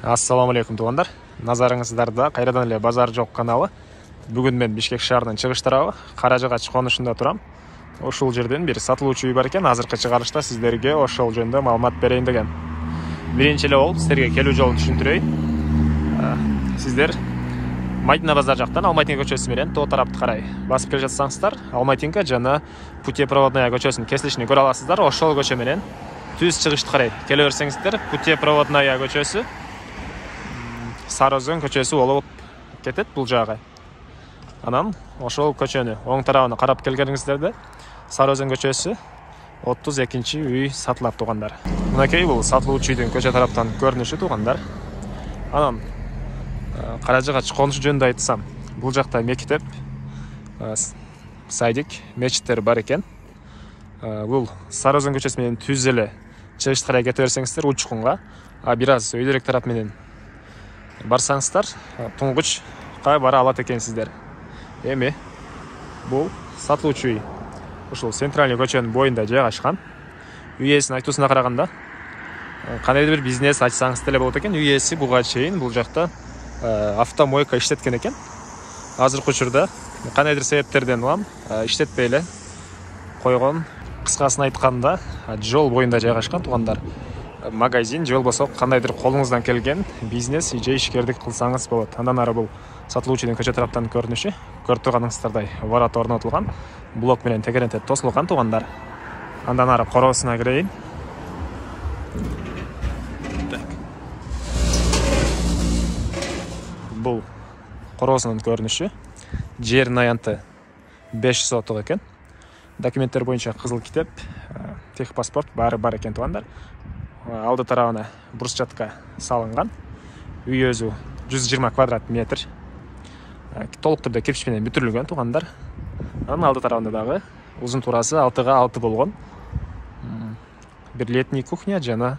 Ассаламу алейкум туғандар. Назарыңыздарда қайрадан эле базар жоқ каналы. Бүгін мен Бишкек шаарынын чыгыш тарабы Каражыгач конушунда турам. Ошол жерден бир сатылуучу үй бар экен. Азыркы чыгарышта сиздерге ошол жөнүндө маалымат берейин деген. Биринчи эле болуп сиздерге келүү жолун түшүндүрөйүн. Сиздер Майдина базар жактан Алмайтинка көчөсү менен тоо тарапты карай басып келе жатсаңыздар, Алмайтинка жана Путепроводная көчөсүнүн кесилишин көрө аласыздар. Ошол көчө менен түз чыгышты карай келе берсеңиздер, Путепроводная көчөсү, Сарыөзөн көчөсү болуп кетет бул жагы. Анан ошол көчөнү оң тарабына карап келгениңиздерде Сарыөзөн көчөсү 32-чи үй сатылат тугандар. Мынакей бул сатылуучу үйдүн көчө тараптан көрүнүшү тугандар. Анан Каражыгач конушу жөнүндө айтсам, бул жакта мектеп, садик, мечиттер бар экен. Бул Сарыөзөн көчөсү менен түз эле чыгышты карай кете берсеңиздер учкунга, бир аз өйдөрөөк тарап менен барсаңыздар, Туңгучка бара алат экенсиздер. Эми бул сатылуучу үй ушул центральный көчөнүн боюнда жайгашкан. Үй ээсинин айтуусуна караганда, кандайдыр бир бизнес ачсаңыз деле болот экен. Үй ээси буга чейин бул жакта автомойка иштеткен экен. Азыркы учурда кандайдыр себептерден улам иштетпей эле койгон. Кыскасын айтканда, жол боюнда жайгашкан тугандар. Магазин же болбосо кандайдыр колуңуздан келген бизнес же ишкердик кылсаңыз болот. Андан ары бул сатылуучунун көчө тараптан көрүнүшү. Көрүп турганыңыздардай ворот орнотулган, блок менен тегерентеп тосулган тугандар. Андан ары короосуна кирейин. Бул короосунун көрүнүшү. Жердин аянты 5 соток экен. Документтер боюнча кызыл китеп, техпаспорт баары бар экен тугандар. Алды тарабына брусчатка салынган. Үй өзү 120 квадрат метр. Толук түрдө кирпич менен бүтүрүлгөн тугандар. Анын алды тарабында дагы узун турасы 6га 6 болгон бир летний кухня жана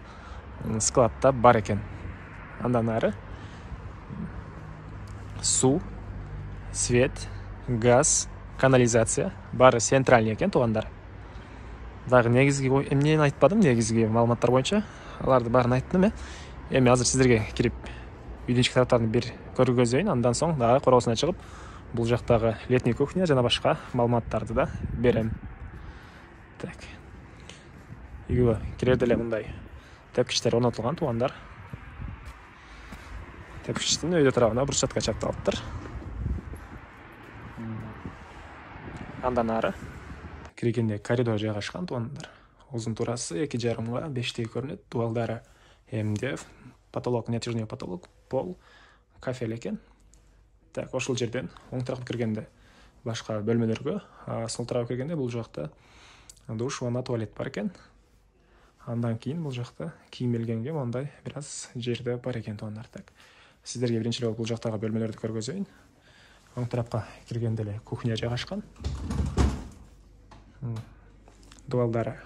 складта бар экен. Андан ары суу, свет, газ, канализация баары центральный экен тугандар. Дагы негизги эмнени айтпадым, негизги маалыматтар боюнча аларды баарын айттым. Эми азыр сиздерге кирип үйдүн ички тараптарын бир көргөзөйүн, андан соң дагы короосуна чыгып бул жактагы летний кухня жана башка маалыматтарды да берем. Так. Үйгө кирерде эле мындай тепкичтер орнотулган тугандар. Тепкичтин өйдө тарабына брусчатка чапталыптыр. Андан ары киргенде коридор жайгашкан тугандар. Узун турасы 2,5га 5 көрүнөт. Дуалдары МДФ, потолок, натяжной потолок, пол, кафель экен. Так, ошол жерден оң тарапка киргенде башка бөлмөлөргө, сол тарапка киргенде бул жакта душ, ванна, туалет бар экен. Андан кийин бул жакта кийим илгенге мондай бир аз жерде бар экен тугандар. Так, сиздерге биринчи бул жактагы бөлмөлөрдү көргөзөйүн. Оң тарапка киргенде эле кухня жайгашкан. Дуалдары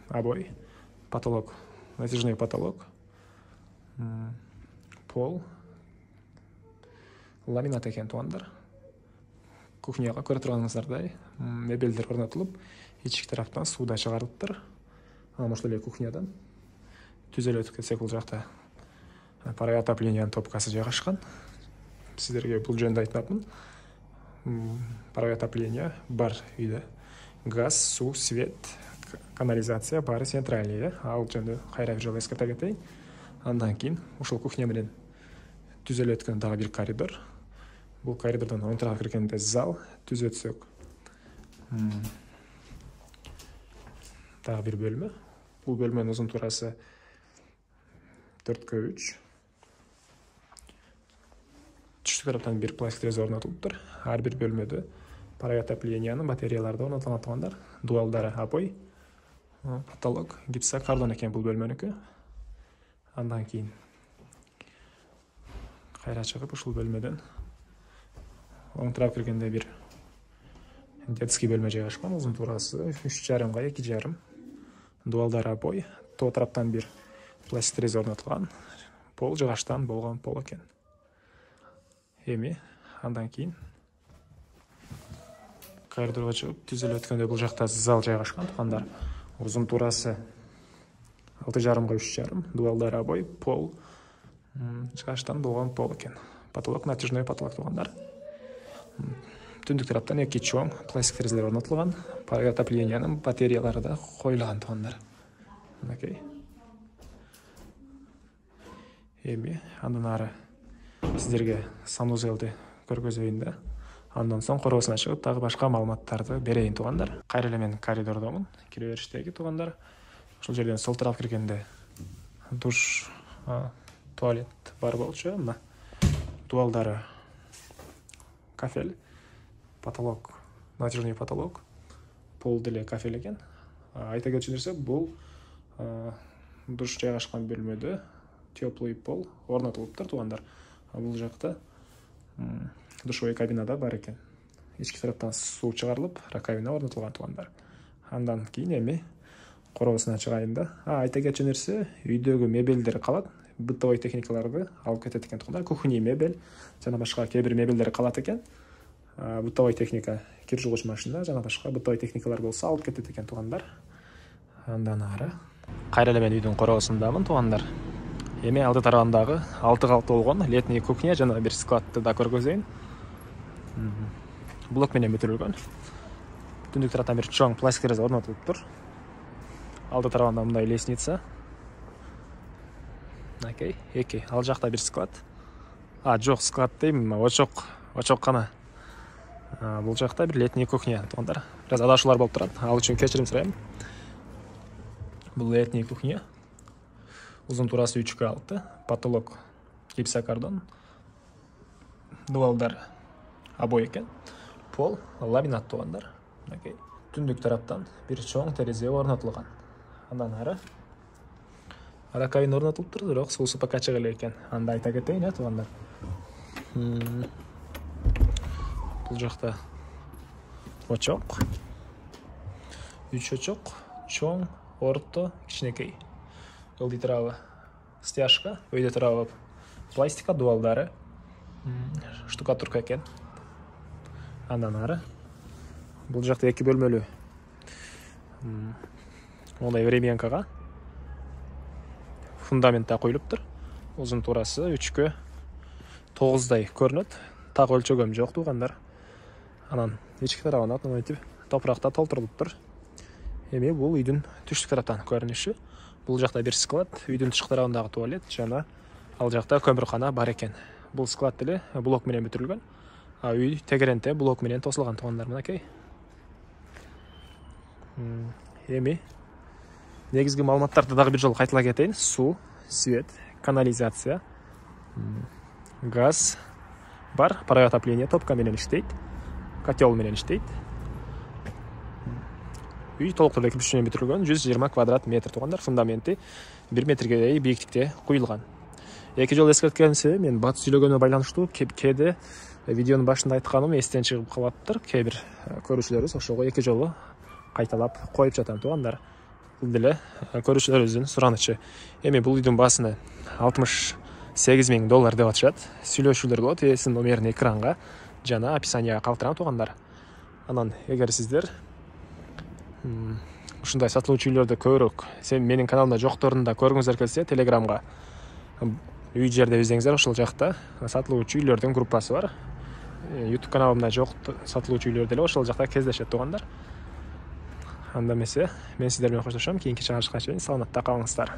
обой, потолок, натяжной потолок, пол, ламинат экен тугандар. Кухняга көрө турганыңыздардай мебелдер орнотулуп, ички тараптан суу да чыгарылыптыр. Анан ошол эле кухнядан түзөлө өтүп кетсек, бул жакта паровой отоплениянын топкасы жайгашкан. Сиздерге бул жөнүндө айтмапмын. Паровой отопление бар үйдө. Газ, суу, свет, канализация баары центральный. Ал жөнүндө кайра бир жолу эскерте кетейин. Андан кийин ушул кухня менен түзөлө өткөн дагы бир коридор. Бул коридордон оң тарапка киргенде зал, түз өтсөк дагы бир бөлмө. Бул бөлмөнүн узун турасы 4х3. Түштүк тараптан бир пластик терезе орнотулуптур. Ар бир бөлмөдө паровой отоплениянын батареялары орнотулган тугандар. Дуалдары обой, потолок, гипсокартон экен бул бөлмөнүкү. Андан кийин кайра чыгып ушул бөлмөдөн оң тарапка киргенде бир детский бөлмө жайгашкан. Узун турасы 3,5га 2,5. Дуалдары обой, тоо тараптан бир пластик терезе орнотулган. Пол жыгачтан болгон пол экен. Эми андан кийин коридорго чыгып түзөлө өткөндө бул жакта зал жайгашкан тугандар. Узун турасы 6,5 3 жарым, дуалдар обой, пол жыгачтан болгон пол экен. Потолок натяжной потолок туугандар. Түндүк тараптан 2 чоң пластик терезелер орнотулган. Отоплениянын батареялары да коюлган туугандар. Окей. Эми андан ары сиздерге санузелди көргөзөйүн да. Андан соң короосуна чыгып, дагы башка маалыматтарды берейин туугандар. Кайра эле мен коридордомун, кире бериштеги туугандар. Ушул жерден сол тарап киргенде душ, туалет бар болчу. Мына дуалдары кафель, потолок, натяжный потолок, пол деле кафель экен. Айта кетчү нерсе, бул душ жайгашкан бөлмөдө теплый пол орнотулуптур туугандар. Бул жакта душевой кабинада бар экен. Ички тараптан суу чыгарылып, раковина орнотулган туугандар. Андан кийин эми короосуна чыгайын да. Айта кетчү нерсе, үйдөгү мебелдер калат, бытовой техникаларды алып кетет экен туугандар. Кухонный мебель жана башка кээ бир мебелдер калат экен. Бытовой техника, кир жуугуч машина жана башка бытовой техникалар болсо алып кетет экен туугандар. Андан ары кайра эле мен үйдүн короосундамын туугандар. Эми алды тарабындагы 6 калыптуу болгон летний кухня жана бир складты да көргөзөйүн. Блок менен бүтүрүлгөн. Түндүк тараптан бир чоң пластик терезе орнотулуптур. Алды тарабында мындай лестница. Окей, эки. Ал жакта бир склад. Жок, склад дейм, очоккана. Бул жакта бир летний кухня туугандар. Бираз адашуулар болуп турат. Ал үчүн кечирим сурайм. Бул летний кухня. Узун турасы 3,6, потолок гипсокартон, дуалдар обой экен, пол ламинат туугандар. Окей. Түндүк тараптан бир чоң терезе орнотулган. Андан ары раковина орнотулуптур, бирок суусу пока чыга элек экен. Анда айта кетейин, туугандар. Бул жакта очок. 3 очок, чоң, орто, кичинекей. Ылдый тарабы стяжка, өйдө тарабы пластика, дуалдары, штукатурка экен. Андан ары бул жакта 2 бөлмөлүү мондай временкага фундамент да коюлуптур. Узун турасы 3,9 көрүнөт. Так өлчөгөм жок туугандар. Анан ички тарабына мынтип топуракта толтурулуптур. Эми бул үйдүн түштүк тараптан көрүнүшү. Бул жакта бир склад, үйдүн тышкы тарабындагы туалет жана ал жакта көмүркана бар экен. Бул склад деле блок менен бүтүрүлгөн. Үй тегеренте блок менен тосулган туугандар, мынакей. Эми негизги маалыматтарды дагы бир жолу кайталап кетейин. Суу, свет, канализация, газ бар, паровое отопление топка менен иштейт, котел менен иштейт. Үй толуктуу эле кирпич менен бүтүрүлгөн, 120 квадрат метр туугандар. Фундаменти 1 метрге бийиктикте куюлган. Эки жолу эскерткенсе, мен бат сүйлөгөнүмө байланыштуу кээде видеонун башында айтканым эстен чыгып калаптыр. Кээ бир көрүүчүлөрүбүз ошого эки жолу кайталап коюп жатам туугандар. Бул деле көрүүчүлөрүбүздүн суранычы. Эми бул үйдүн баасына $68,000 деп атышат. Сүйлөшүүлөр болот, эсин номерин экранга жана описанияга калтырам туугандар. Анан эгер сиздер ушундай сатылуучу үйлөрдү көбүрөөк менин каналымда жокторун да көргүңүздөр келсе, Телеграмга үй жер деп издеңиздер, ошол жакта сатылуучу үйлөрдүн группасы бар. YouTube каналымда жок сатылуучу үйлөр деле ошол жакта кездешет туугандар. Анда эмесе, мен сиздер менен коштошом. Кийинки чыгарышка чейин саламатта калыңыздар.